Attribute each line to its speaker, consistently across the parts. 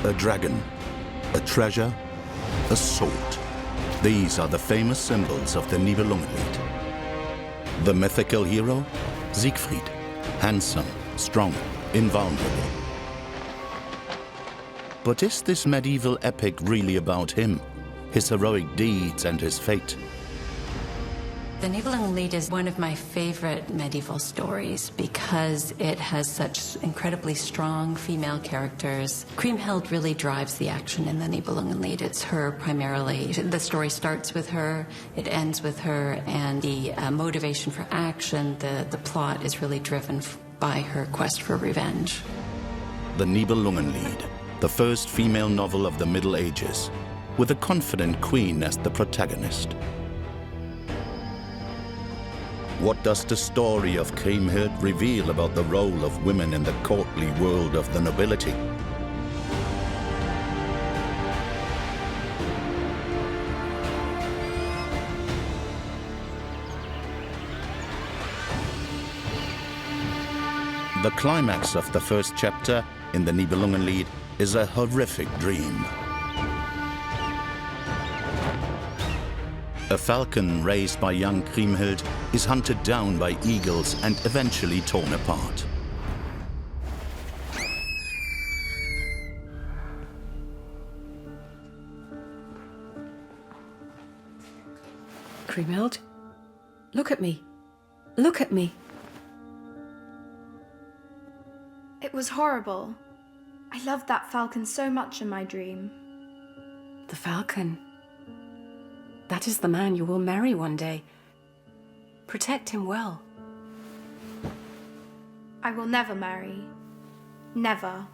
Speaker 1: A dragon, a treasure, a sword. These are the famous symbols of the Nibelungenlied. The mythical hero, Siegfried, handsome, strong, invulnerable. But is this medieval epic really about him, his heroic deeds and his fate?
Speaker 2: The Nibelungenlied is one of my favorite medieval stories because it has such incredibly strong female characters. Kriemhild really drives the action in the Nibelungenlied. It's her primarily. The story starts with her, it ends with her, and the motivation for action, the plot is really driven by her quest for revenge.
Speaker 1: The Nibelungenlied, the first female novel of the Middle Ages, with a confident queen as the protagonist. What does the story of Kriemhild reveal about the role of women in the courtly world of the nobility? The climax of the first chapter in the Nibelungenlied is a horrific dream. A falcon raised by young Kriemhild is hunted down by eagles and eventually torn apart.
Speaker 3: Kriemhild, look at me. Look at me.
Speaker 4: It was horrible. I loved that falcon so much in my dream.
Speaker 3: The falcon. That is the man you will marry one day. Protect him well.
Speaker 4: I will never marry. Never.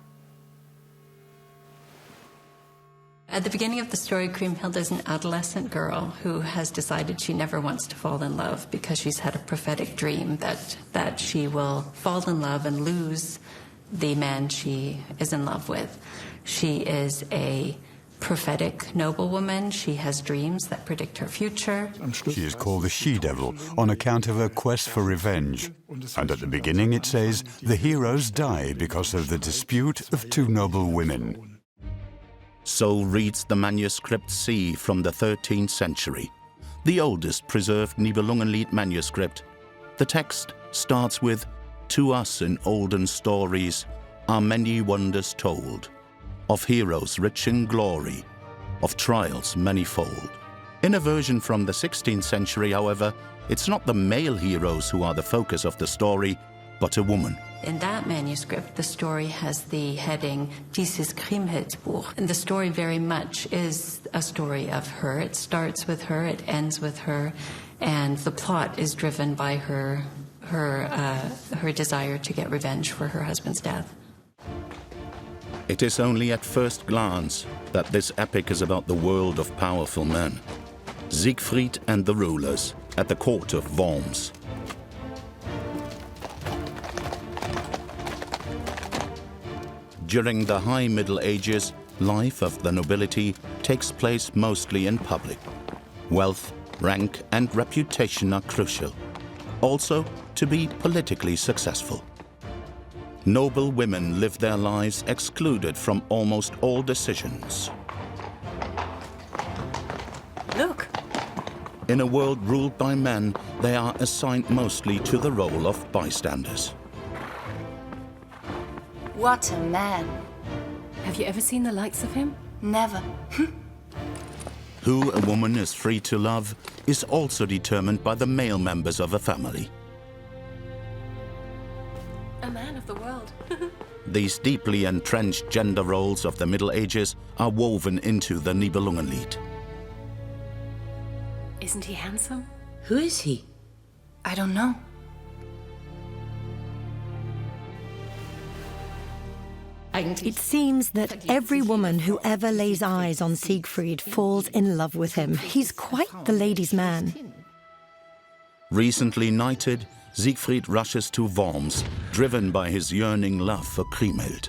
Speaker 2: At the beginning of the story, Kriemhild is an adolescent girl who has decided she never wants to fall in love because she's had a prophetic dream that she will fall in love and lose the man she is in love with. She is a prophetic noblewoman. She has dreams that predict her future.
Speaker 5: She is called the She-Devil on account of her quest for revenge. And at the beginning it says the heroes die because of the dispute of two noble women.
Speaker 1: So reads the manuscript C from the 13th century, the oldest preserved Nibelungenlied manuscript. The text starts with, "To us in olden stories are many wonders told, of heroes rich in glory, of trials manifold." In a version from the 16th century, however, it's not the male heroes who are the focus of the story, but a woman.
Speaker 2: In that manuscript, the story has the heading, Dieses Kriemhilds Buch. And the story very much is a story of her. It starts with her, it ends with her, and the plot is driven by her desire to get revenge for her husband's death.
Speaker 1: It is only at first glance that this epic is about the world of powerful men. Siegfried and the rulers at the court of Worms. During the High Middle Ages, life of the nobility takes place mostly in public. Wealth, rank, and reputation are crucial. Also, to be politically successful. Noble women live their lives excluded from almost all decisions.
Speaker 3: Look!
Speaker 1: In a world ruled by men, they are assigned mostly to the role of bystanders.
Speaker 6: What a man.
Speaker 3: Have you ever seen the likes of him?
Speaker 6: Never.
Speaker 1: Who a woman is free to love is also determined by the male members of a family.
Speaker 3: A man of the world.
Speaker 1: These deeply entrenched gender roles of the Middle Ages are woven into the Nibelungenlied.
Speaker 3: Isn't he handsome?
Speaker 6: Who is he? I don't know.
Speaker 7: It seems that every woman who ever lays eyes on Siegfried falls in love with him. He's quite the ladies' man.
Speaker 1: Recently knighted, Siegfried rushes to Worms, driven by his yearning love for Kriemhild.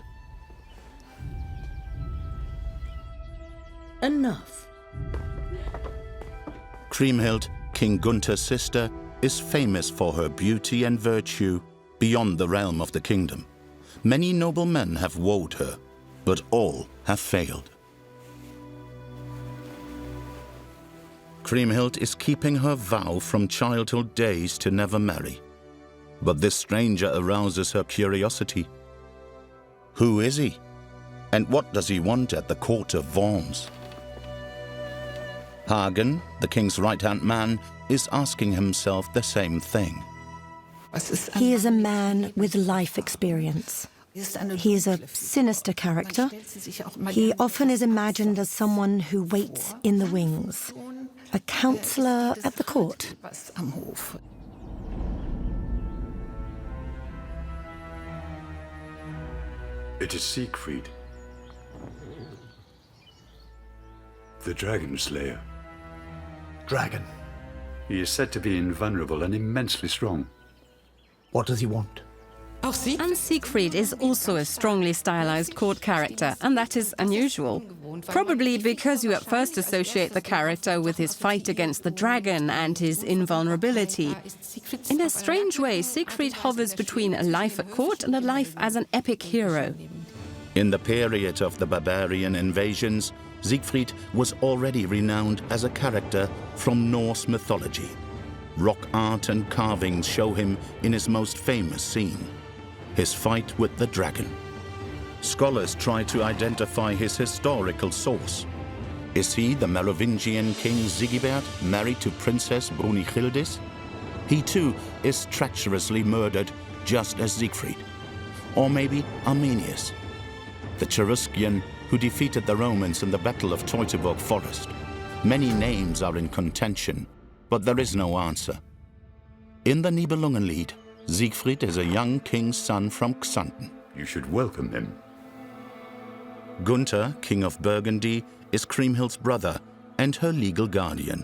Speaker 6: Enough.
Speaker 1: Kriemhild, King Gunther's sister, is famous for her beauty and virtue beyond the realm of the kingdom. Many noble men have wooed her. But all have failed. Kriemhild is keeping her vow from childhood days to never marry. But this stranger arouses her curiosity. Who is he? And what does he want at the court of Worms? Hagen, the king's right-hand man, is asking himself the same thing.
Speaker 7: He is a man with life experience. He is a sinister character. He often is imagined as someone who waits in the wings, a counselor at the court.
Speaker 5: It is Siegfried, the dragon slayer.
Speaker 8: Dragon.
Speaker 5: He is said to be invulnerable and immensely strong.
Speaker 8: What does he want?
Speaker 9: And Siegfried is also a strongly stylized court character, and that is unusual. Probably because you at first associate the character with his fight against the dragon and his invulnerability. In a strange way, Siegfried hovers between a life at court and a life as an epic hero.
Speaker 1: In the period of the barbarian invasions, Siegfried was already renowned as a character from Norse mythology. Rock art and carvings show him in his most famous scene, his fight with the dragon. Scholars try to identify his historical source. Is he the Merovingian king Sigebert, married to Princess Brunhildis? He too is treacherously murdered, just as Siegfried. Or maybe Arminius, the Cheruscian who defeated the Romans in the Battle of Teutoburg Forest. Many names are in contention, but there is no answer. In the Nibelungen Lied, Siegfried is a young king's son from Xanten.
Speaker 5: You should welcome him.
Speaker 1: Gunther, king of Burgundy, is Kriemhild's brother and her legal guardian.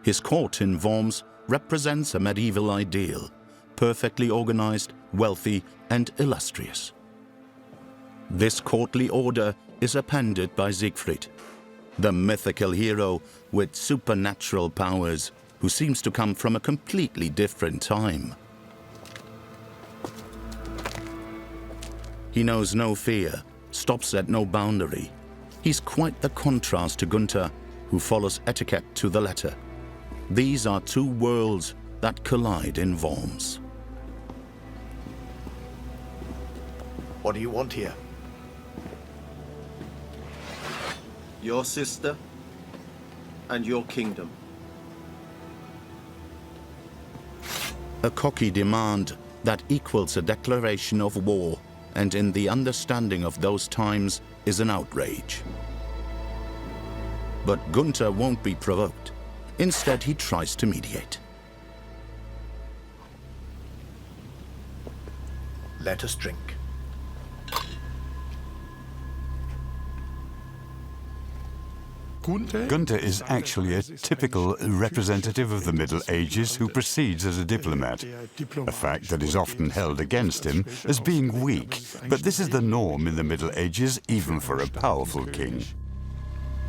Speaker 1: His court in Worms represents a medieval ideal, perfectly organized, wealthy, and illustrious. This courtly order is appended by Siegfried, the mythical hero with supernatural powers who seems to come from a completely different time. He knows no fear, stops at no boundary. He's quite the contrast to Gunther, who follows etiquette to the letter. These are two worlds that collide in Worms.
Speaker 8: What do you want here?
Speaker 10: Your sister and your kingdom.
Speaker 1: A cocky demand that equals a declaration of war, and in the understanding of those times is an outrage. But Gunther won't be provoked. Instead, he tries to mediate.
Speaker 8: Let us drink.
Speaker 5: Gunther is actually a typical representative of the Middle Ages who proceeds as a diplomat, a fact that is often held against him as being weak, but this is the norm in the Middle Ages even for a powerful king.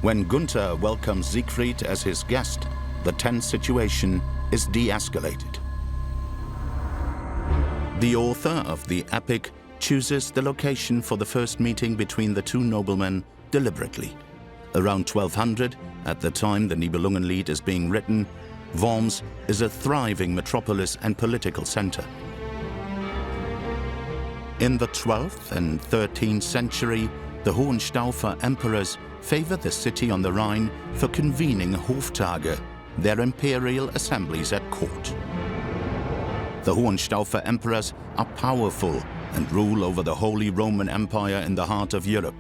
Speaker 1: When Gunther welcomes Siegfried as his guest, the tense situation is de-escalated. The author of the epic chooses the location for the first meeting between the two noblemen deliberately. Around 1200, at the time the Nibelungen Lied is being written, Worms is a thriving metropolis and political center. In the 12th and 13th century, the Hohenstaufer emperors favored the city on the Rhine for convening Hoftage, their imperial assemblies at court. The Hohenstaufer emperors are powerful and rule over the Holy Roman Empire in the heart of Europe,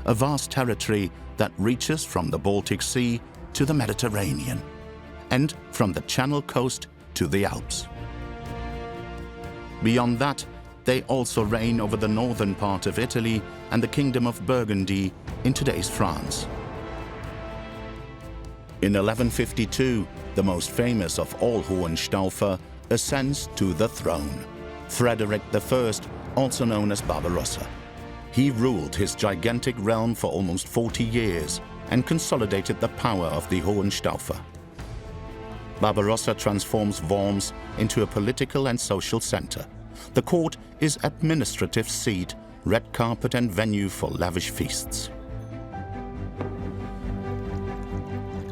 Speaker 1: a vast territory that reaches from the Baltic Sea to the Mediterranean, and from the Channel coast to the Alps. Beyond that, they also reign over the northern part of Italy and the Kingdom of Burgundy in today's France. In 1152, the most famous of all Hohenstaufer ascends to the throne, Frederick I, also known as Barbarossa. He ruled his gigantic realm for almost 40 years and consolidated the power of the Hohenstaufer. Barbarossa transforms Worms into a political and social center. The court is administrative seat red carpet and venue for lavish feasts.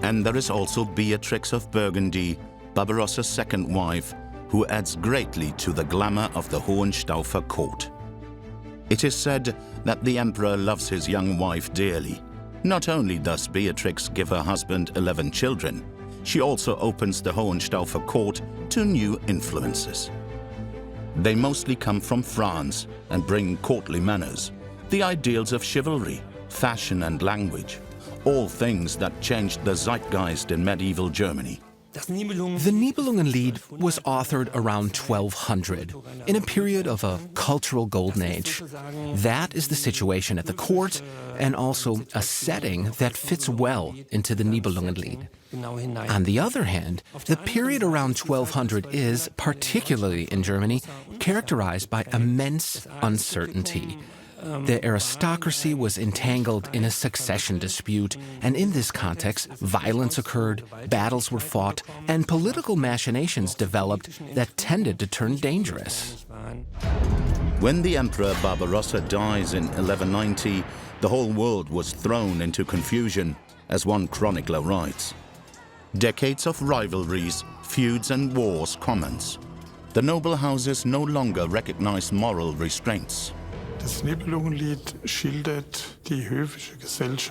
Speaker 1: And there is also Beatrix of Burgundy, Barbarossa's second wife, who adds greatly to the glamour of the Hohenstaufer court. It is said that the emperor loves his young wife dearly. Not only does Beatrix give her husband 11 children, she also opens the Hohenstaufer court to new influences. They mostly come from France and bring courtly manners, the ideals of chivalry, fashion and language, all things that changed the zeitgeist in medieval Germany.
Speaker 11: The Nibelungenlied was authored around 1200, in a period of a cultural golden age. That is the situation at the court, and also a setting that fits well into the Nibelungenlied. On the other hand, the period around 1200 is, particularly in Germany, characterized by immense uncertainty. The aristocracy was entangled in a succession dispute, and in this context, violence occurred, battles were fought, and political machinations developed that tended to turn dangerous.
Speaker 1: When the Emperor Barbarossa dies in 1190, the whole world was thrown into confusion, as one chronicler writes. Decades of rivalries, feuds and wars commence. The noble houses no longer recognize moral restraints.
Speaker 5: The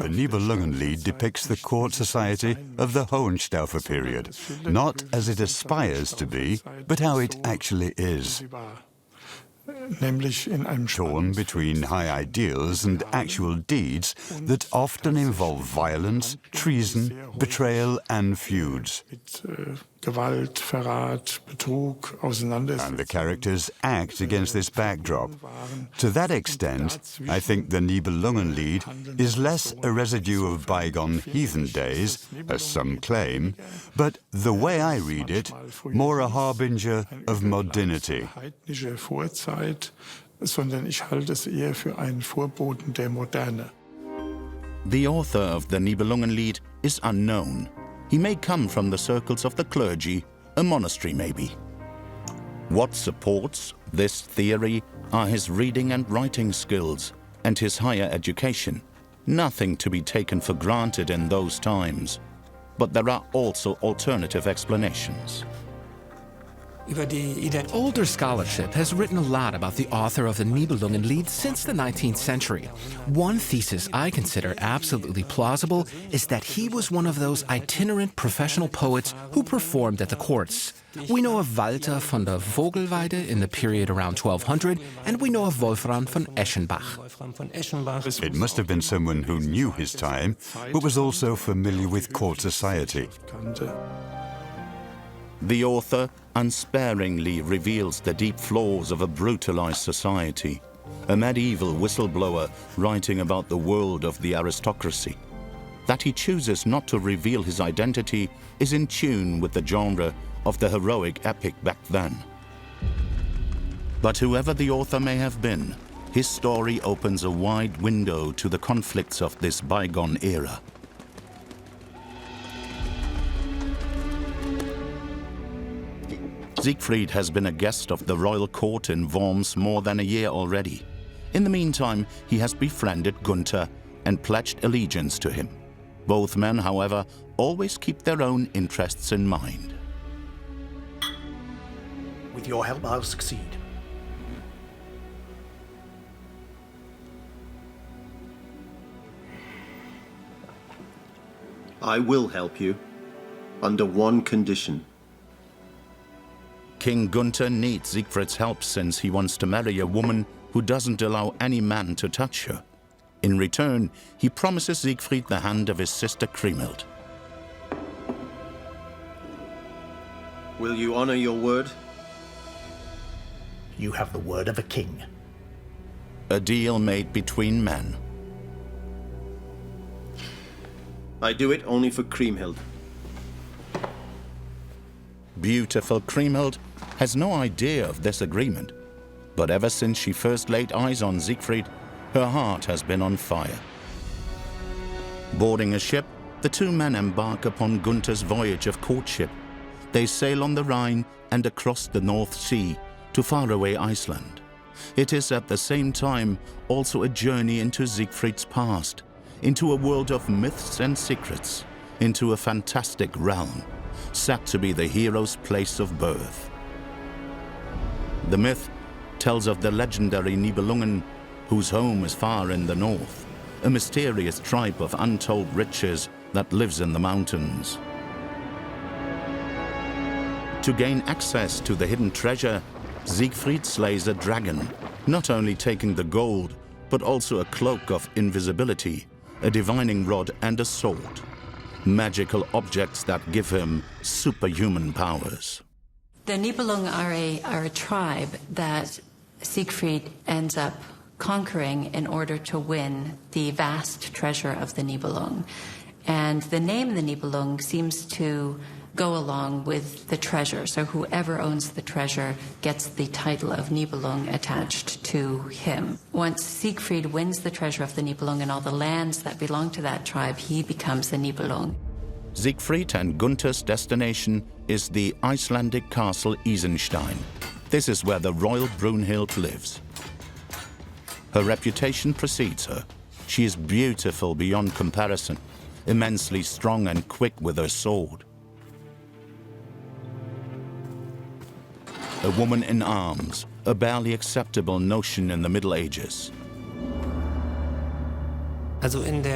Speaker 5: Nibelungenlied depicts the court society of the Hohenstaufer period, not as it aspires to be, but how it actually is. Torn between high ideals and actual deeds that often involve violence, treason, betrayal and feuds. And the characters act against this backdrop. To that extent, I think the Nibelungenlied is less a residue of bygone heathen days, as some claim, but the way I read it, more a harbinger of modernity.
Speaker 1: The author of the Nibelungenlied is unknown. He may come from the circles of the clergy, a monastery maybe. What supports this theory are his reading and writing skills and his higher education, nothing to be taken for granted in those times. But there are also alternative explanations.
Speaker 11: Older scholarship has written a lot about the author of the Nibelungenlied since the 19th century. One thesis I consider absolutely plausible is that he was one of those itinerant professional poets who performed at the courts. We know of Walter von der Vogelweide in the period around 1200, and we know of Wolfram von Eschenbach.
Speaker 5: It must have been someone who knew his time, but was also familiar with court society.
Speaker 1: The author unsparingly reveals the deep flaws of a brutalized society, a medieval whistleblower writing about the world of the aristocracy. That he chooses not to reveal his identity is in tune with the genre of the heroic epic back then. But whoever the author may have been, his story opens a wide window to the conflicts of this bygone era. Siegfried has been a guest of the royal court in Worms more than a year already. In the meantime, he has befriended Gunther and pledged allegiance to him. Both men, however, always keep their own interests in mind.
Speaker 8: With your help, I'll succeed.
Speaker 10: I will help you, under one condition.
Speaker 1: King Gunther needs Siegfried's help since he wants to marry a woman who doesn't allow any man to touch her. In return, he promises Siegfried the hand of his sister Kriemhild.
Speaker 10: Will you honor your word?
Speaker 8: You have the word of a king.
Speaker 1: A deal made between men.
Speaker 10: I do it only for Kriemhild.
Speaker 1: Beautiful Kriemhild has no idea of this agreement, but ever since she first laid eyes on Siegfried, her heart has been on fire. Boarding a ship, the two men embark upon Gunther's voyage of courtship. They sail on the Rhine and across the North Sea to faraway Iceland. It is at the same time also a journey into Siegfried's past, into a world of myths and secrets, into a fantastic realm, said to be the hero's place of birth. The myth tells of the legendary Nibelungen, whose home is far in the north, a mysterious tribe of untold riches that lives in the mountains. To gain access to the hidden treasure, Siegfried slays a dragon, not only taking the gold, but also a cloak of invisibility, a divining rod and a sword, magical objects that give him superhuman powers.
Speaker 2: The Nibelungen are a tribe that Siegfried ends up conquering in order to win the vast treasure of the Nibelung. And the name the Nibelung seems to go along with the treasure. So whoever owns the treasure gets the title of Nibelung attached to him. Once Siegfried wins the treasure of the Nibelung and all the lands that belong to that tribe, he becomes the Nibelung.
Speaker 1: Siegfried and Gunther's destination is the Icelandic castle Isenstein. This is where the royal Brunhild lives. Her reputation precedes her. She is beautiful beyond comparison, immensely strong and quick with her sword. A woman in arms, a barely acceptable notion in the Middle Ages.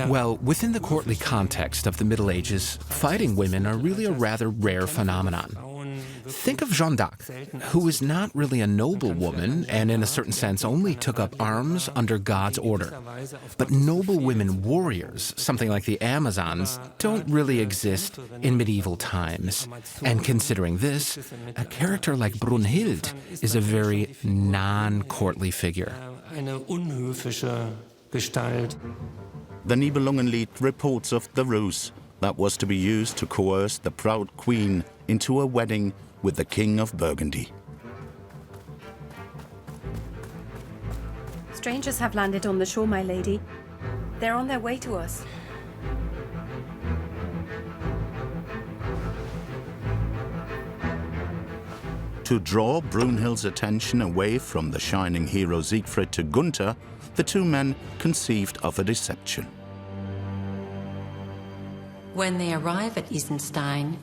Speaker 11: Well, within the courtly context of the Middle Ages, fighting women are really a rather rare phenomenon. Think of Jeanne d'Arc, who is not really a noble woman and in a certain sense only took up arms under God's order. But noble women warriors, something like the Amazons, don't really exist in medieval times. And considering this, a character like Brunhild is a very non-courtly figure.
Speaker 1: The Nibelungenlied reports of the ruse that was to be used to coerce the proud queen into a wedding with the King of Burgundy.
Speaker 3: Strangers have landed on the shore, my lady. They're on their way to us.
Speaker 1: To draw Brunhild's attention away from the shining hero Siegfried to Gunther, the two men conceived of a deception.
Speaker 2: When they arrive at Isenstein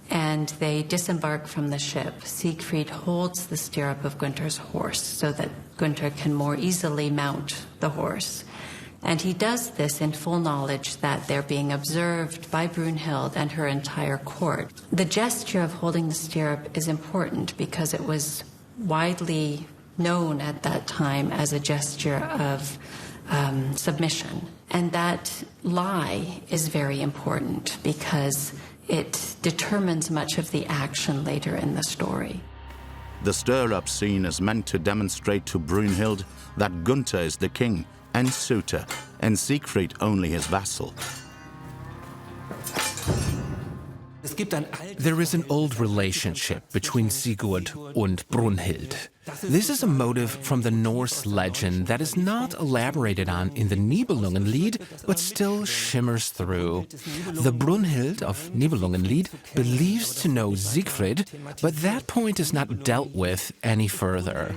Speaker 2: and they disembark from the ship, Siegfried holds the stirrup of Gunther's horse so that Gunther can more easily mount the horse. And he does this in full knowledge that they're being observed by Brunhild and her entire court. The gesture of holding the stirrup is important because it was widely known at that time as a gesture of submission. And that lie is very important because it determines much of the action later in the story.
Speaker 1: The stirrup scene is meant to demonstrate to Brunhild that Gunther is the king and suitor, and Siegfried only his vassal.
Speaker 11: There is an old relationship between Sigurd and Brunhild. This is a motive from the Norse legend that is not elaborated on in the Nibelungenlied, but still shimmers through. The Brunhild of Nibelungenlied believes to know Siegfried, but that point is not dealt with any further.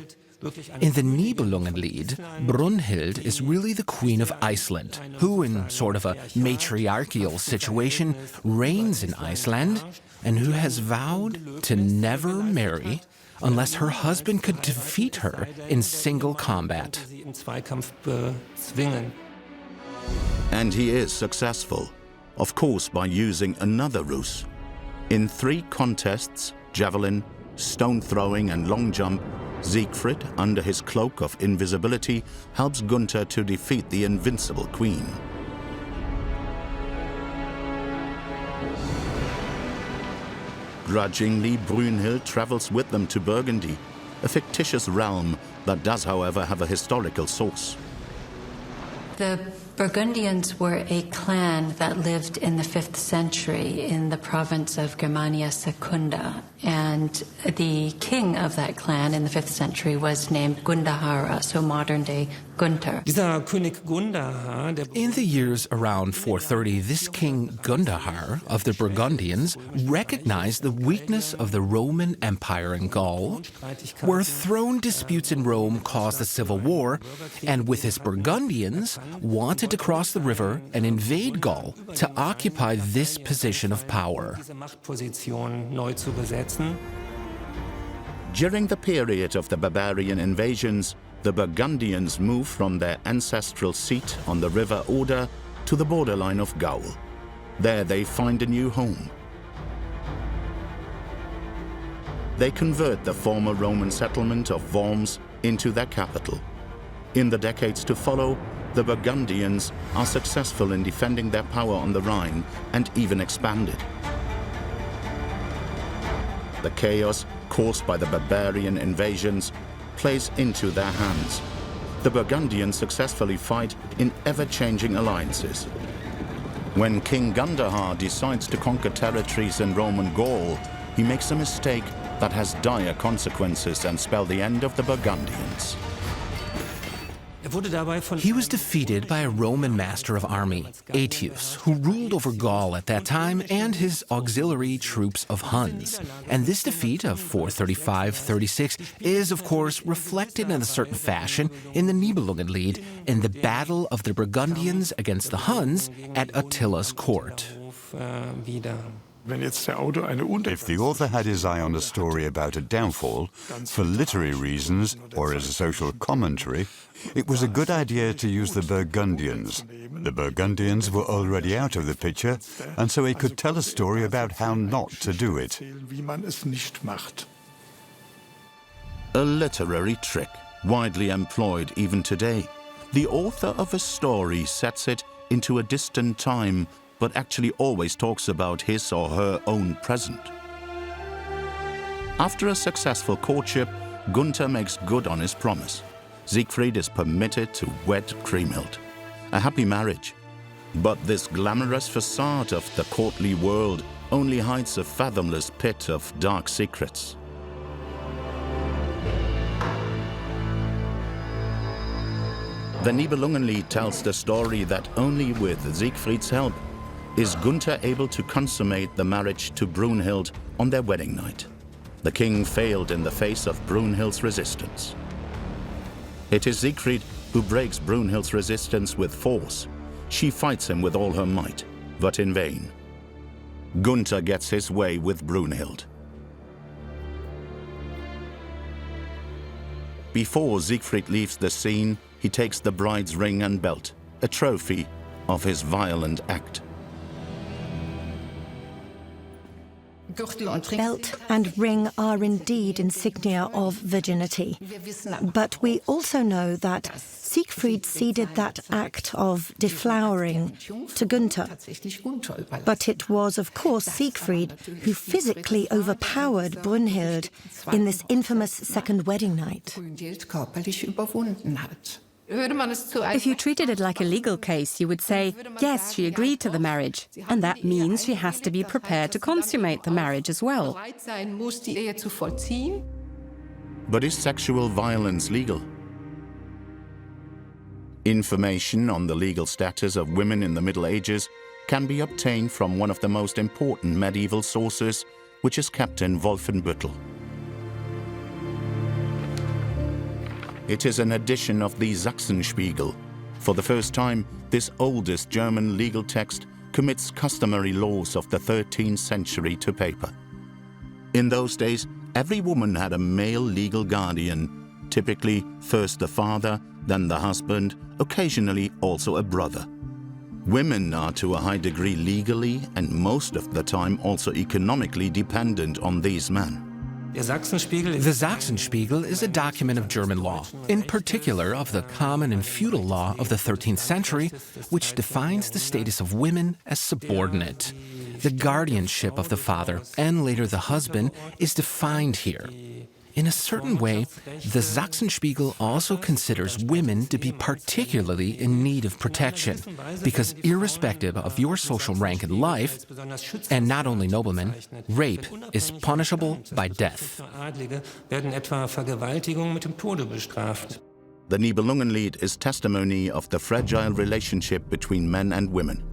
Speaker 11: In the Nibelungenlied, Brunhild is really the queen of Iceland, who, in sort of a matriarchal situation, reigns in Iceland, and who has vowed to never marry unless her husband could defeat her in single combat.
Speaker 1: And he is successful, of course by using another ruse. In 3 contests, javelin, stone throwing and long jump, Siegfried, under his cloak of invisibility, helps Gunther to defeat the invincible queen. Grudgingly, Brunhild travels with them to Burgundy, a fictitious realm that does, however, have a historical source.
Speaker 2: The Burgundians were a clan that lived in the 5th century in the province of Germania Secunda, and the king of that clan in the 5th century was named Gundahara, so modern-day Gunther.
Speaker 11: In the years around 430, this king Gundahar of the Burgundians recognized the weakness of the Roman Empire in Gaul, where throne disputes in Rome caused a civil war, and with his Burgundians wanted to cross the river and invade Gaul to occupy this position of power.
Speaker 1: During the period of the barbarian invasions, the Burgundians moved from their ancestral seat on the river Oder to the borderline of Gaul. There they find a new home. They convert the former Roman settlement of Worms into their capital. In the decades to follow, the Burgundians are successful in defending their power on the Rhine and even expanded. The chaos caused by the barbarian invasions plays into their hands. The Burgundians successfully fight in ever-changing alliances. When King Gundahar decides to conquer territories in Roman Gaul, he makes a mistake that has dire consequences and spells the end of the Burgundians.
Speaker 11: He was defeated by a Roman master of army, Aetius, who ruled over Gaul at that time, and his auxiliary troops of Huns. And this defeat of 435-36 is, of course, reflected in a certain fashion in the Nibelungen in the battle of the Burgundians against the Huns at Attila's court.
Speaker 5: If the author had his eye on a story about a downfall, for literary reasons or as a social commentary, it was a good idea to use the Burgundians. The Burgundians were already out of the picture, and so he could tell a story about how not to do it.
Speaker 1: A literary trick, widely employed even today. The author of a story sets it into a distant time, but actually always talks about his or her own present. After a successful courtship, Gunther makes good on his promise. Siegfried is permitted to wed Kriemhild. A happy marriage. But this glamorous facade of the courtly world only hides a fathomless pit of dark secrets. The Nibelungen tells the story that only with Siegfried's help is Gunther able to consummate the marriage to Brunhild on their wedding night. The king failed in the face of Brunhild's resistance. It is Siegfried who breaks Brunhild's resistance with force. She fights him with all her might, but in vain. Gunther gets his way with Brunhild. Before Siegfried leaves the scene, he takes the bride's ring and belt, a trophy of his violent act.
Speaker 7: Belt and ring are indeed insignia of virginity. But we also know that Siegfried ceded that act of deflowering to Gunther. But it was, of course, Siegfried who physically overpowered Brunhild in this infamous second wedding night.
Speaker 9: If you treated it like a legal case, you would say, yes, she agreed to the marriage, and that means she has to be prepared to consummate the marriage as well.
Speaker 1: But is sexual violence legal? Information on the legal status of women in the Middle Ages can be obtained from one of the most important medieval sources, which is Captain Wolfenbüttel. It is an edition of the Sachsenspiegel. For the first time, this oldest German legal text commits customary laws of the 13th century to paper. In those days, every woman had a male legal guardian, typically first the father, then the husband, occasionally also a brother. Women are to a high degree legally and most of the time also economically dependent on these men.
Speaker 11: The Sachsenspiegel is a document of German law, in particular of the common and feudal law of the 13th century, which defines the status of women as subordinate. The guardianship of the father, and later the husband, is defined here. In a certain way, the Sachsenspiegel also considers women to be particularly in need of protection, because irrespective of your social rank in life, and not only noblemen, rape is punishable by death.
Speaker 1: The Nibelungenlied is testimony of the fragile relationship between men and women.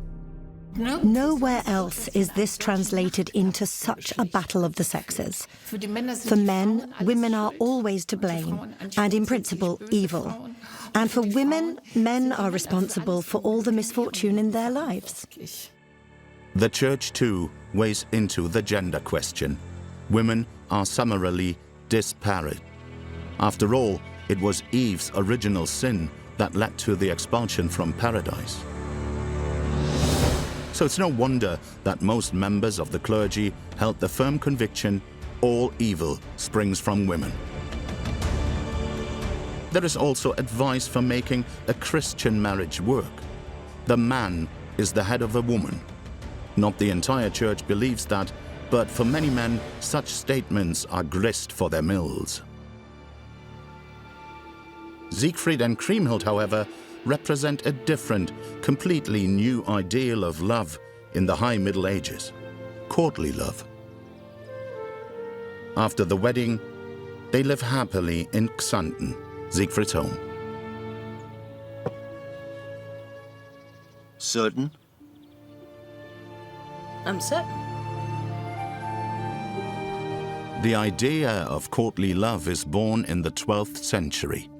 Speaker 7: Nowhere else is this translated into such a battle of the sexes. For men, women are always to blame, and in principle, evil. And for women, men are responsible for all the misfortune in their lives.
Speaker 1: The Church, too, weighs into the gender question. Women are summarily disparate. After all, it was Eve's original sin that led to the expulsion from paradise. So it's no wonder that most members of the clergy held the firm conviction all evil springs from women. There is also advice for making a Christian marriage work. The man is the head of a woman. Not the entire church believes that, but for many men, such statements are grist for their mills. Siegfried and Kriemhild, however, represent a different, completely new ideal of love in the High Middle Ages, courtly love. After the wedding, they live happily in Xanten, Siegfried's home.
Speaker 10: Certain?
Speaker 6: I'm certain.
Speaker 1: The idea of courtly love is born in the 12th century.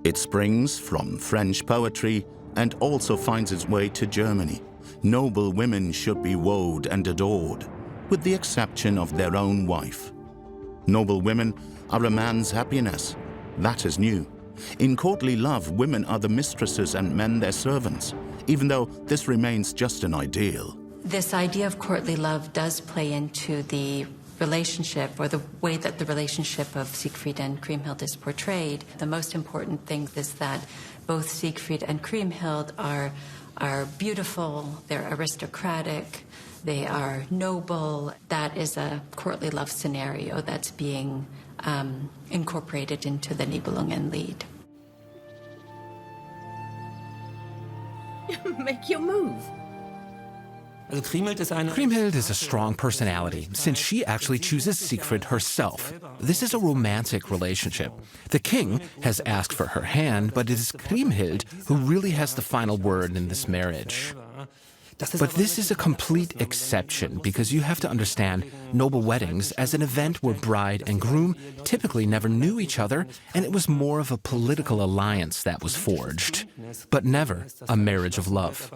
Speaker 1: It springs from French poetry and also finds its way to Germany. Noble women should be wooed and adored, with the exception of their own wife. Noble women are a man's happiness. That is new. In courtly love, women are the mistresses and men their servants, even though this remains just an ideal.
Speaker 2: This idea of courtly love does play into the relationship, or the way that the relationship of Siegfried and Kriemhild is portrayed. The most important thing is that both Siegfried and Kriemhild are beautiful, they're aristocratic, they are noble. That is a courtly love scenario that's being incorporated into the Nibelungenlied.
Speaker 6: Make your move.
Speaker 11: Kriemhild is a strong personality, since she actually chooses Siegfried herself. This is a romantic relationship. The king has asked for her hand, but it is Kriemhild who really has the final word in this marriage. But this is a complete exception, because you have to understand noble weddings as an event where bride and groom typically never knew each other, and it was more of a political alliance that was forged, but never a marriage of love.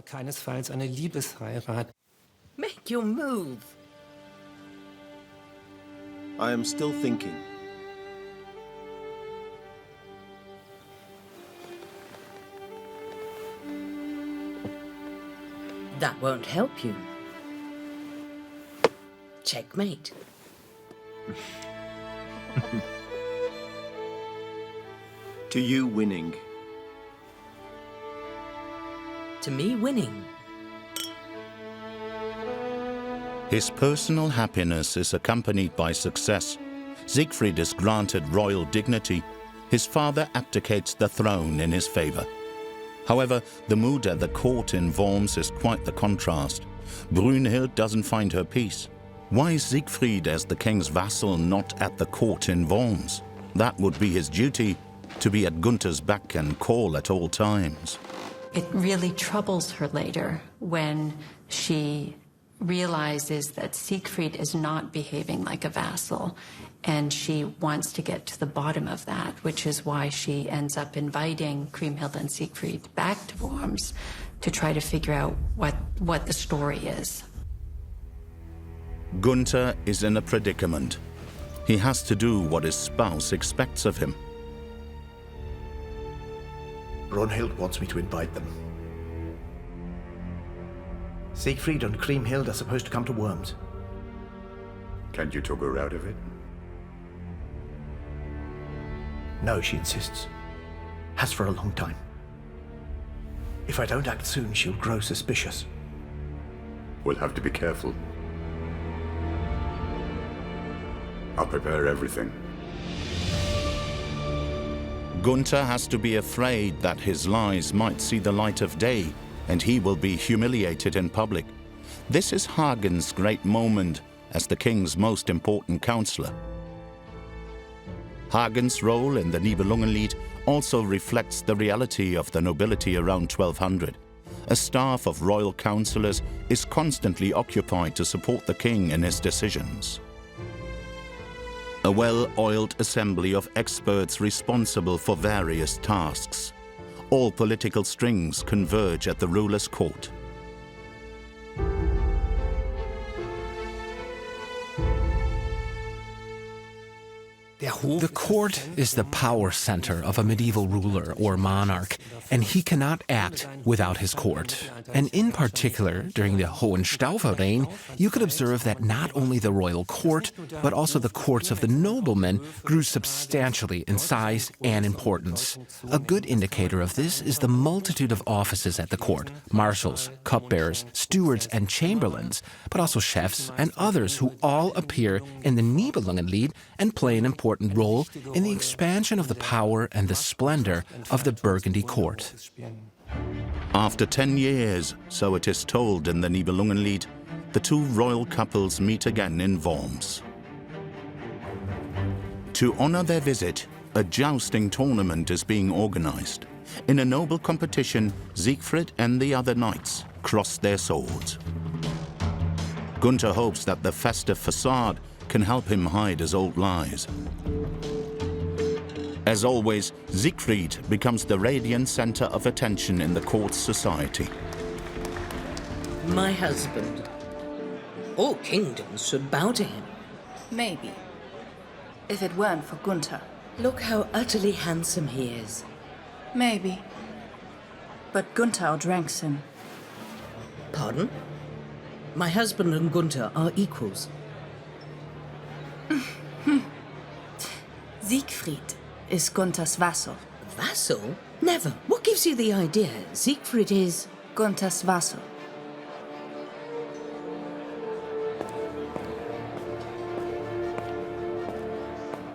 Speaker 6: Make your move.
Speaker 10: I am still thinking.
Speaker 6: That won't help you. Checkmate.
Speaker 10: To you, winning.
Speaker 6: To me, winning.
Speaker 1: His personal happiness is accompanied by success. Siegfried is granted royal dignity. His father abdicates the throne in his favor. However, the mood at the court in Worms is quite the contrast. Brunhild doesn't find her peace. Why is Siegfried, as the king's vassal, not at the court in Worms? That would be his duty, to be at Gunther's beck and call at all times.
Speaker 2: It really troubles her later when she realizes that Siegfried is not behaving like a vassal, and she wants to get to the bottom of that, which is why she ends up inviting Kriemhild and Siegfried back to Worms to try to figure out what the story is.
Speaker 1: Gunther is in a predicament. He has to do what his spouse expects of him.
Speaker 8: Brunhild wants me to invite them. Siegfried and Kriemhild are supposed to come to Worms.
Speaker 5: Can't you talk her out of it?
Speaker 8: No, she insists. Has for a long time. If I don't act soon, she'll grow suspicious.
Speaker 5: We'll have to be careful. I'll prepare everything.
Speaker 1: Gunther has to be afraid that his lies might see the light of day, and he will be humiliated in public. This is Hagen's great moment as the king's most important counselor. Hagen's role in the Nibelungenlied also reflects the reality of the nobility around 1200. A staff of royal counselors is constantly occupied to support the king in his decisions. A well-oiled assembly of experts responsible for various tasks. All political strings converge at the ruler's court.
Speaker 11: The court is the power center of a medieval ruler or monarch, and he cannot act without his court. And in particular, during the Hohenstaufer reign, you could observe that not only the royal court, but also the courts of the noblemen grew substantially in size and importance. A good indicator of this is the multitude of offices at the court: marshals, cupbearers, stewards, and chamberlains, but also chefs and others who all appear in the Nibelungenlied and play an important role in the expansion of the power and the splendor of the Burgundy court.
Speaker 1: After 10 years, so it is told in the Nibelungenlied, the two royal couples meet again in Worms. To honor their visit, a jousting tournament is being organized. In a noble competition, Siegfried and the other knights cross their swords. Gunther hopes that the festive facade can help him hide his old lies. As always, Siegfried becomes the radiant center of attention in the court's society.
Speaker 6: My husband. All kingdoms should bow to him.
Speaker 3: Maybe. If it weren't for Gunther.
Speaker 6: Look how utterly handsome he is.
Speaker 3: Maybe. But Gunther outranks him.
Speaker 6: Pardon? My husband and Gunther are equals.
Speaker 3: Siegfried is Gunther's vassal.
Speaker 6: Vassal? Never. What gives you the idea? Siegfried is...
Speaker 3: Gunther's vassal.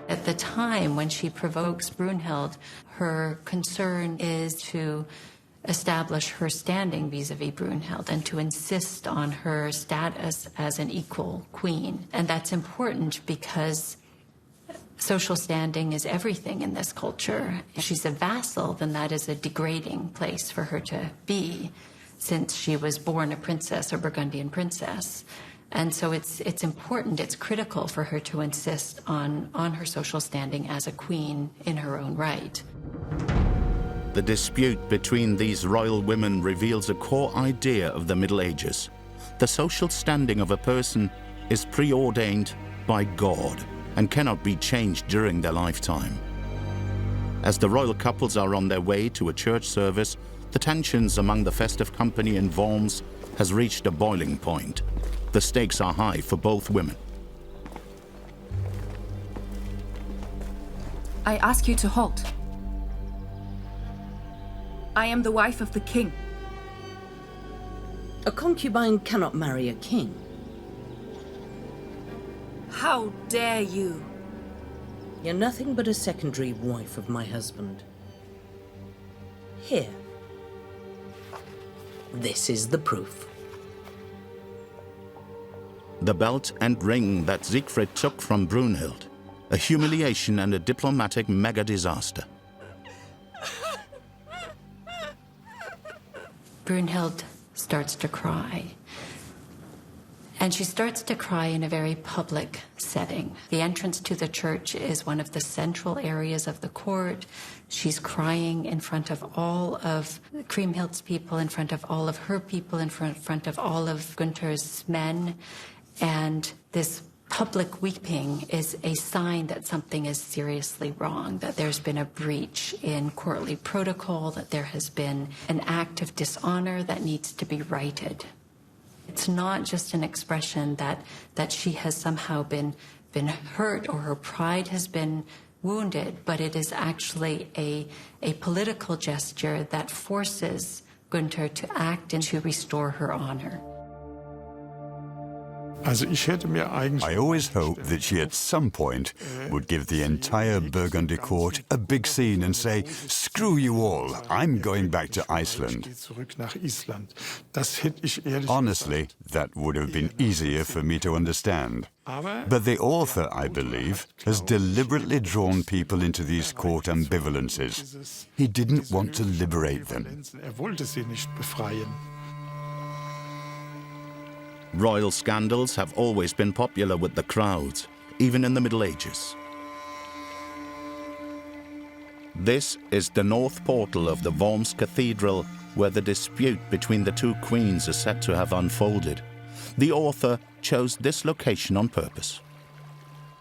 Speaker 2: At the time when she provokes Brunhild, her concern is to establish her standing vis-a-vis Brunhild and to insist on her status as an equal queen. And that's important because social standing is everything in this culture. If she's a vassal, then that is a degrading place for her to be, since she was born a princess, a Burgundian princess. And so it's important, it's critical for her to insist on her social standing as a queen in her own right.
Speaker 1: The dispute between these royal women reveals a core idea of the Middle Ages. The social standing of a person is preordained by God and cannot be changed during their lifetime. As the royal couples are on their way to a church service, the tensions among the festive company in Worms has reached a boiling point. The stakes are high for both women.
Speaker 3: I ask you to halt. I am the wife of the king.
Speaker 6: A concubine cannot marry a king.
Speaker 3: How dare you?
Speaker 6: You're nothing but a secondary wife of my husband. Here. This is the proof.
Speaker 1: The belt and ring that Siegfried took from Brunhild. A humiliation and a diplomatic mega-disaster.
Speaker 2: Brunhild starts to cry. And she starts to cry in a very public setting. The entrance to the church is one of the central areas of the court. She's crying in front of all of Kriemhild's people, in front of all of her people, in front of all of Gunther's men. And this public weeping is a sign that something is seriously wrong, that there's been a breach in courtly protocol, that there has been an act of dishonor that needs to be righted. It's not just an expression that she has somehow been hurt or her pride has been wounded, but it is actually a political gesture that forces Gunther to act and to restore her honor.
Speaker 5: I always hoped that she at some point would give the entire Burgundy court a big scene and say, "Screw you all, I'm going back to Iceland." Honestly, that would have been easier for me to understand. But the author, I believe, has deliberately drawn people into these court ambivalences. He didn't want to liberate them.
Speaker 1: Royal scandals have always been popular with the crowds, even in the Middle Ages. This is the north portal of the Worms Cathedral, where the dispute between the two queens is said to have unfolded. The author chose this location on purpose.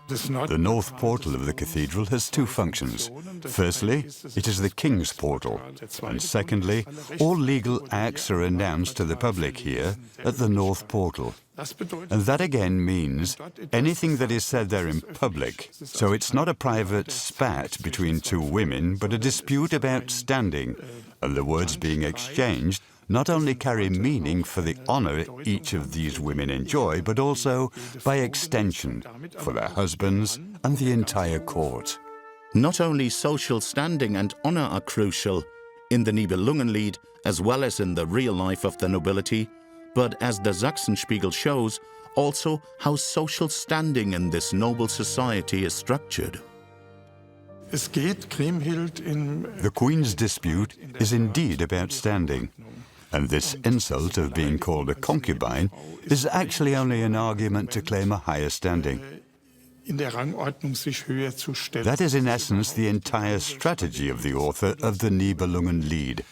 Speaker 5: The north portal of the cathedral has two functions. Firstly, it is the king's portal, and secondly, all legal acts are announced to the public here at the north portal. And that again means anything that is said there in public. So it's not a private spat between two women, but a dispute about standing, and the words being exchanged not only carry meaning for the honor each of these women enjoy, but also, by extension, for their husbands and the entire court.
Speaker 1: Not only social standing and honor are crucial in the Nibelungenlied as well as in the real life of the nobility, but as the Sachsenspiegel shows, also how social standing in this noble society is structured.
Speaker 5: The Queen's dispute is indeed about standing. And this insult of being called a concubine is actually only an argument to claim a higher standing. That is in essence the entire strategy of the author of the Nibelungenlied.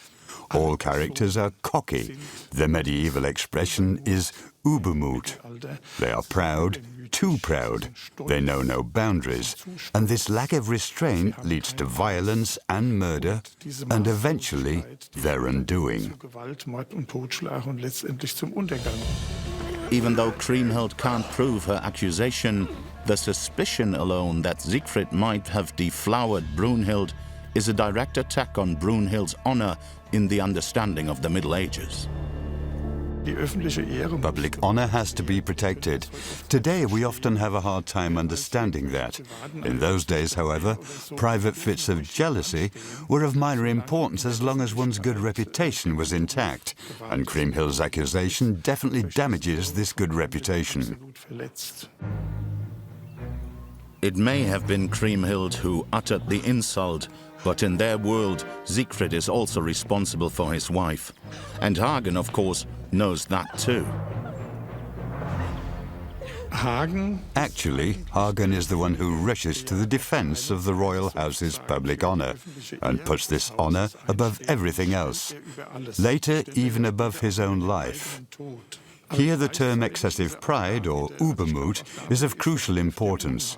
Speaker 5: All characters are cocky. The medieval expression is Übermut. They are proud, too proud. They know no boundaries. And this lack of restraint leads to violence and murder, and eventually their undoing.
Speaker 1: Even though Kriemhild can't prove her accusation, the suspicion alone that Siegfried might have deflowered Brunhild is a direct attack on Brunhild's honor in the understanding of the Middle Ages.
Speaker 5: Public honor has to be protected. Today we often have a hard time understanding that. In those days, however, private fits of jealousy were of minor importance as long as one's good reputation was intact, and Kriemhild's accusation definitely damages this good reputation.
Speaker 1: It may have been Kriemhild who uttered the insult, but in their world, Siegfried is also responsible for his wife. And Hagen, of course, knows that too.
Speaker 5: Actually, Hagen is the one who rushes to the defense of the royal house's public honor and puts this honor above everything else, later even above his own life. Here the term excessive pride, or Übermut, is of crucial importance,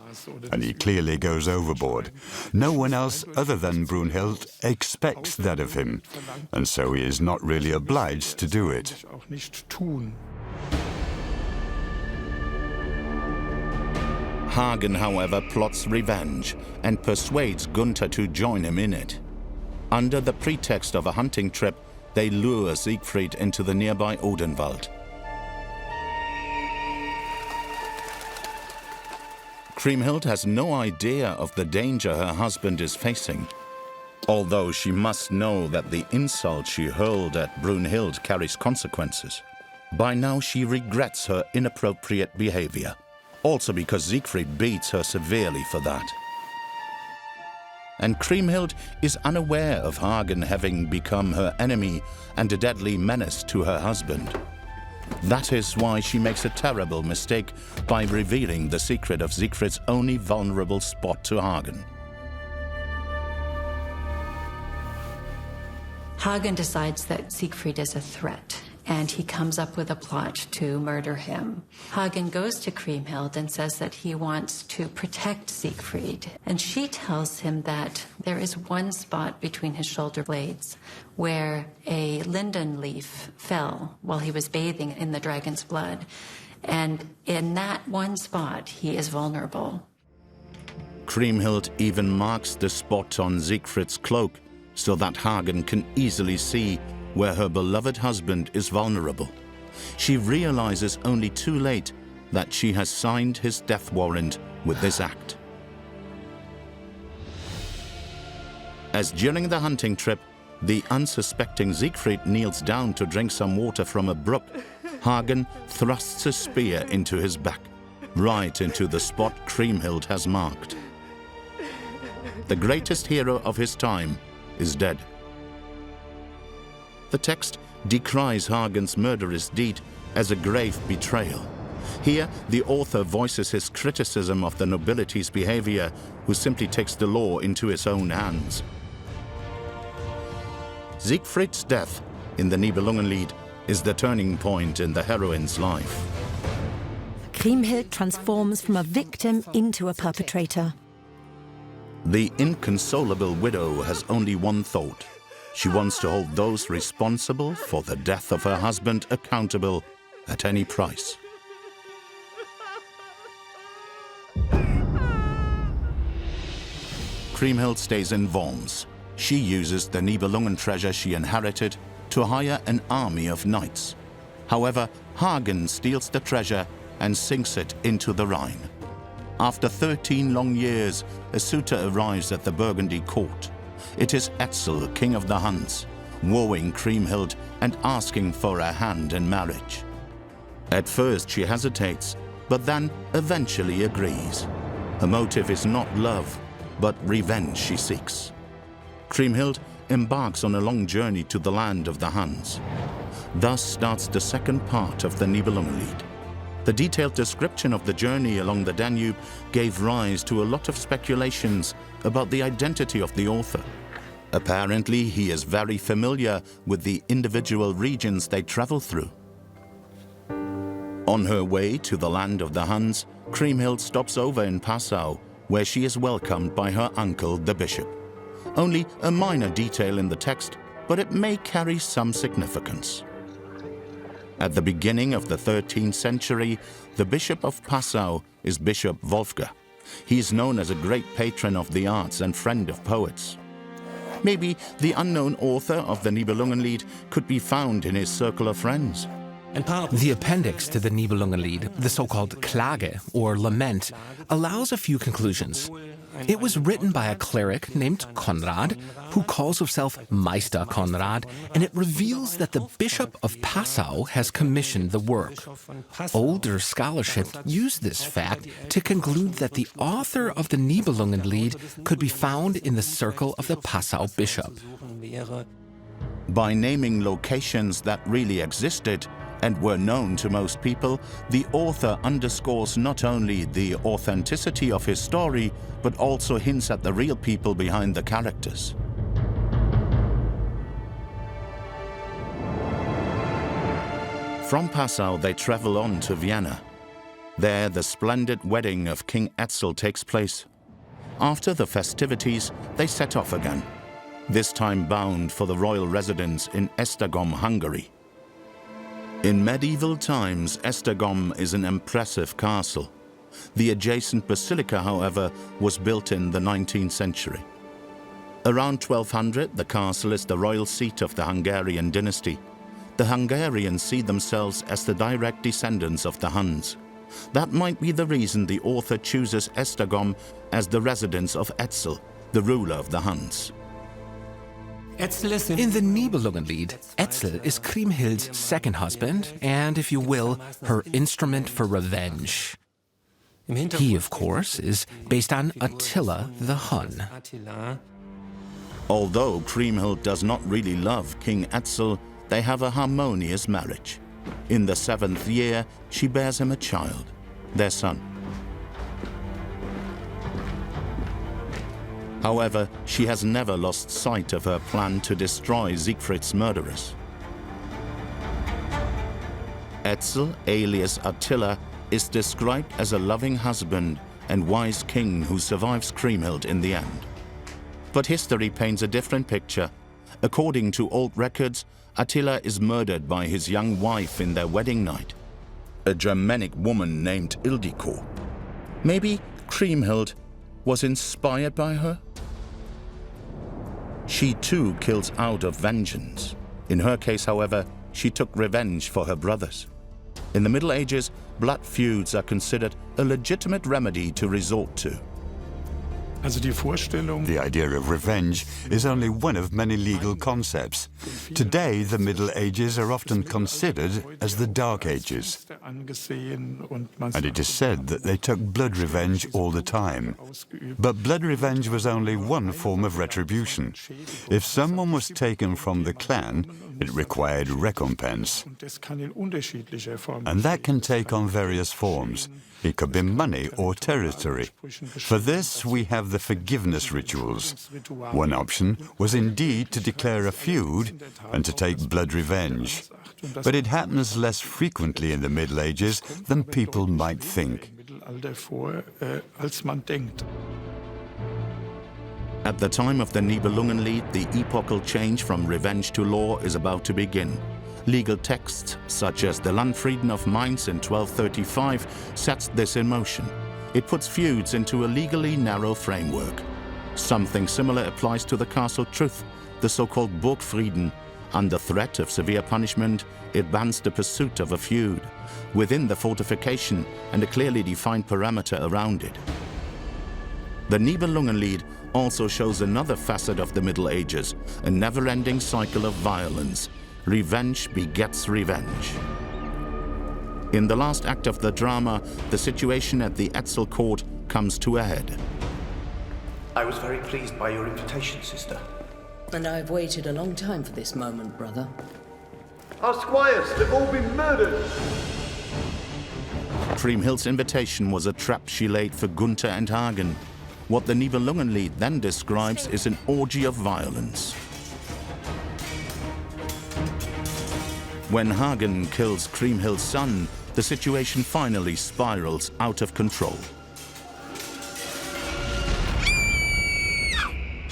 Speaker 5: and he clearly goes overboard. No one else other than Brunhild expects that of him, and so he is not really obliged to do it.
Speaker 1: Hagen, however, plots revenge and persuades Gunther to join him in it. Under the pretext of a hunting trip, they lure Siegfried into the nearby Odenwald. Kriemhild has no idea of the danger her husband is facing, although she must know that the insult she hurled at Brunhild carries consequences. By now she regrets her inappropriate behavior, also because Siegfried beats her severely for that. And Kriemhild is unaware of Hagen having become her enemy and a deadly menace to her husband. That is why she makes a terrible mistake by revealing the secret of Siegfried's only vulnerable spot to Hagen.
Speaker 2: Hagen decides that Siegfried is a threat, and he comes up with a plot to murder him. Hagen goes to Kriemhild and says that he wants to protect Siegfried, and she tells him that there is one spot between his shoulder blades where a linden leaf fell while he was bathing in the dragon's blood, and in that one spot he is vulnerable.
Speaker 1: Kriemhild even marks the spot on Siegfried's cloak so that Hagen can easily see where her beloved husband is vulnerable. She realizes only too late that she has signed his death warrant with this act. As during the hunting trip, the unsuspecting Siegfried kneels down to drink some water from a brook, Hagen thrusts a spear into his back, right into the spot Kriemhild has marked. The greatest hero of his time is dead. The text decries Hagen's murderous deed as a grave betrayal. Here, the author voices his criticism of the nobility's behavior, who simply takes the law into his own hands. Siegfried's death in the Nibelungenlied is the turning point in the heroine's life.
Speaker 7: Kriemhild transforms from a victim into a perpetrator.
Speaker 1: The inconsolable widow has only one thought. She wants to hold those responsible for the death of her husband accountable at any price. Kriemhild stays in Worms. She uses the Nibelungen treasure she inherited to hire an army of knights. However, Hagen steals the treasure and sinks it into the Rhine. After 13 long years, a suitor arrives at the Burgundy court. It is Etzel, king of the Huns, wooing Kriemhild and asking for a hand in marriage. At first she hesitates, but then eventually agrees. Her motive is not love, but revenge she seeks. Kriemhild embarks on a long journey to the land of the Huns. Thus starts the second part of the Nibelungenlied. The detailed description of the journey along the Danube gave rise to a lot of speculations about the identity of the author. Apparently, he is very familiar with the individual regions they travel through. On her way to the land of the Huns, Kriemhild stops over in Passau, where she is welcomed by her uncle, the bishop. Only a minor detail in the text, but it may carry some significance. At the beginning of the 13th century, the Bishop of Passau is Bishop Wolfgang. He is known as a great patron of the arts and friend of poets. Maybe the unknown author of the Nibelungenlied could be found in his circle of friends.
Speaker 11: The appendix to the Nibelungenlied, the so-called Klage, or lament, allows a few conclusions. It was written by a cleric named Konrad, who calls himself Meister Konrad, and it reveals that the Bishop of Passau has commissioned the work. Older scholarship used this fact to conclude that the author of the Nibelungenlied could be found in the circle of the Passau bishop.
Speaker 1: By naming locations that really existed and were known to most people, the author underscores not only the authenticity of his story, but also hints at the real people behind the characters. From Passau, they travel on to Vienna. There, the splendid wedding of King Etzel takes place. After the festivities, they set off again, this time bound for the royal residence in Esztergom, Hungary. In medieval times, Esztergom is an impressive castle. The adjacent basilica, however, was built in the 19th century. Around 1200, the castle is the royal seat of the Hungarian dynasty. The Hungarians see themselves as the direct descendants of the Huns. That might be the reason the author chooses Esztergom as the residence of Etzel, the ruler of the Huns.
Speaker 11: In the Nibelungenlied, Etzel is Kriemhild's second husband and, if you will, her instrument for revenge. He, of course, is based on Attila the Hun.
Speaker 1: Although Kriemhild does not really love King Etzel, they have a harmonious marriage. In the 7th year, she bears him a child, their son. However, she has never lost sight of her plan to destroy Siegfried's murderers. Etzel, alias Attila, is described as a loving husband and wise king who survives Kriemhild in the end. But history paints a different picture. According to old records, Attila is murdered by his young wife in their wedding night, a Germanic woman named Ildiko. Maybe Kriemhild was inspired by her? She too kills out of vengeance. In her case, however, she took revenge for her brothers. In the Middle Ages, blood feuds are considered a legitimate remedy to resort to.
Speaker 5: The idea of revenge is only one of many legal concepts. Today, the Middle Ages are often considered as the Dark Ages. And it is said that they took blood revenge all the time. But blood revenge was only one form of retribution. If someone was taken from the clan, it required recompense. And that can take on various forms. It could be money or territory. For this, we have the forgiveness rituals. One option was indeed to declare a feud and to take blood revenge. But it happens less frequently in the Middle Ages than people might think.
Speaker 1: At the time of the Nibelungenlied, the epochal change from revenge to law is about to begin. Legal texts, such as the Landfrieden of Mainz in 1235, sets this in motion. It puts feuds into a legally narrow framework. Something similar applies to the castle truth, the so-called Burgfrieden. Under threat of severe punishment, it bans the pursuit of a feud, within the fortification and a clearly defined parameter around it. The Nibelungenlied also shows another facet of the Middle Ages, a never-ending cycle of violence. Revenge begets revenge. In the last act of the drama, the situation at the Etzel court comes to a head.
Speaker 8: I was very pleased by your invitation, sister.
Speaker 6: And I've waited a long time for this moment, brother.
Speaker 10: Our squires, they've all been murdered!
Speaker 1: Kriemhild's invitation was a trap she laid for Gunther and Hagen. What the Nibelungenlied then describes is an orgy of violence. When Hagen kills Kriemhild's son, the situation finally spirals out of control.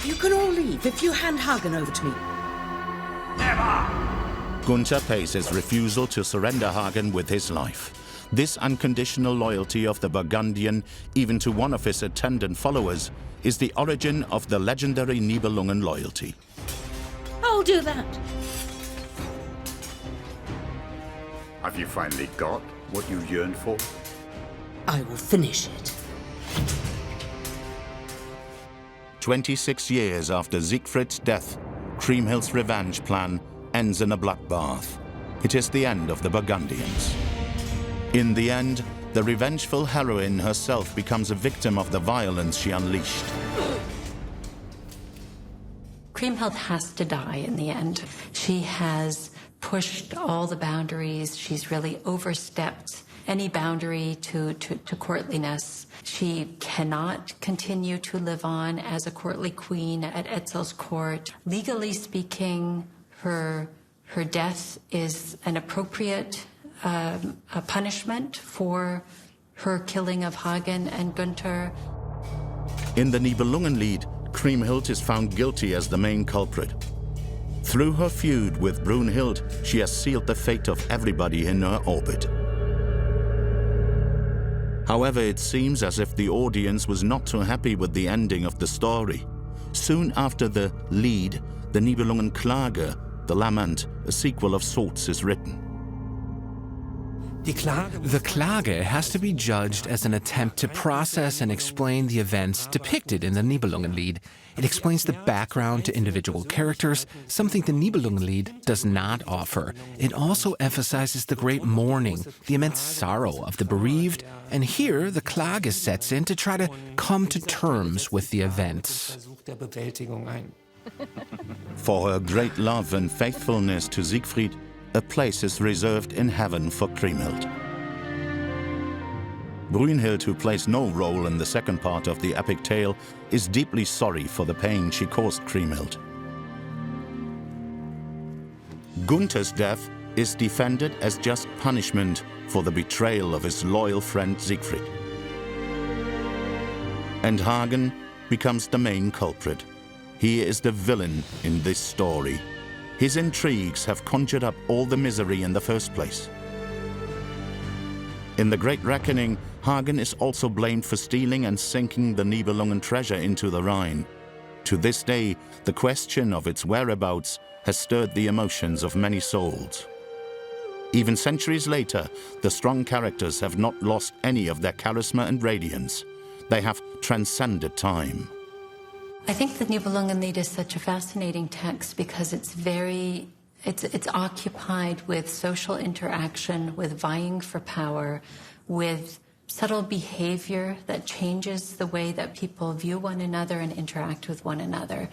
Speaker 6: You can all leave if you hand Hagen over to me.
Speaker 10: Never!
Speaker 1: Gunther pays his refusal to surrender Hagen with his life. This unconditional loyalty of the Burgundian, even to one of his attendant followers, is the origin of the legendary Nibelungen loyalty.
Speaker 6: I'll do that.
Speaker 5: Have you finally got what you yearned for?
Speaker 6: I will finish it.
Speaker 1: 26 years after Siegfried's death, Kriemhild's revenge plan ends in a bloodbath. It is the end of the Burgundians. In the end, the revengeful heroine herself becomes a victim of the violence she unleashed.
Speaker 2: Kriemhild has to die in the end. She has pushed all the boundaries. She's really overstepped any boundary to courtliness. She cannot continue to live on as a courtly queen at Etzel's court. Legally speaking, her death is an appropriate a punishment for her killing of Hagen and Gunther.
Speaker 1: In the Nibelungenlied, Kriemhild is found guilty as the main culprit. Through her feud with Brunhild, she has sealed the fate of everybody in her orbit. However, it seems as if the audience was not too happy with the ending of the story. Soon after the Lied, the Nibelungen Klage, the Lament, a sequel of sorts, is written.
Speaker 11: The Klage has to be judged as an attempt to process and explain the events depicted in the Nibelungenlied. It explains the background to individual characters, something the Nibelungenlied does not offer. It also emphasizes the great mourning, the immense sorrow of the bereaved, and here the Klage sets in to try to come to terms with the events.
Speaker 1: For her great love and faithfulness to Siegfried, a place is reserved in heaven for Kriemhild. Brunhild, who plays no role in the second part of the epic tale, is deeply sorry for the pain she caused Kriemhild. Gunther's death is defended as just punishment for the betrayal of his loyal friend Siegfried. And Hagen becomes the main culprit. He is the villain in this story. His intrigues have conjured up all the misery in the first place. In the Great Reckoning, Hagen is also blamed for stealing and sinking the Nibelungen treasure into the Rhine. To this day, the question of its whereabouts has stirred the emotions of many souls. Even centuries later, the strong characters have not lost any of their charisma and radiance. They have transcended time.
Speaker 2: I think the Nibelungen Lied is such a fascinating text because it's occupied with social interaction, with vying for power, with subtle behavior that changes the way that people view one another and interact with one another.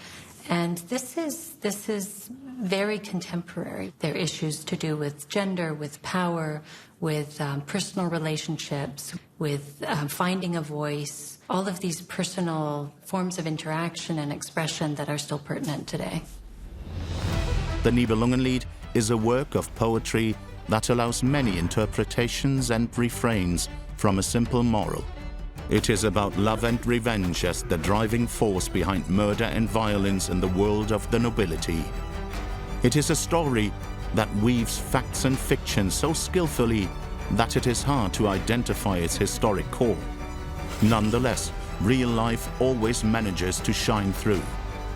Speaker 2: And this is very contemporary. There are issues to do with gender, with power, with personal relationships, with finding a voice, all of these personal forms of interaction and expression that are still pertinent today.
Speaker 1: The Nibelungen Lied is a work of poetry that allows many interpretations and refrains from a simple moral. It is about love and revenge as the driving force behind murder and violence in the world of the nobility. It is a story that weaves facts and fiction so skillfully that it is hard to identify its historic core. Nonetheless, real life always manages to shine through,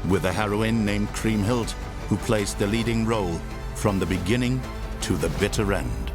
Speaker 1: with a heroine named Kriemhild who plays the leading role from the beginning to the bitter end.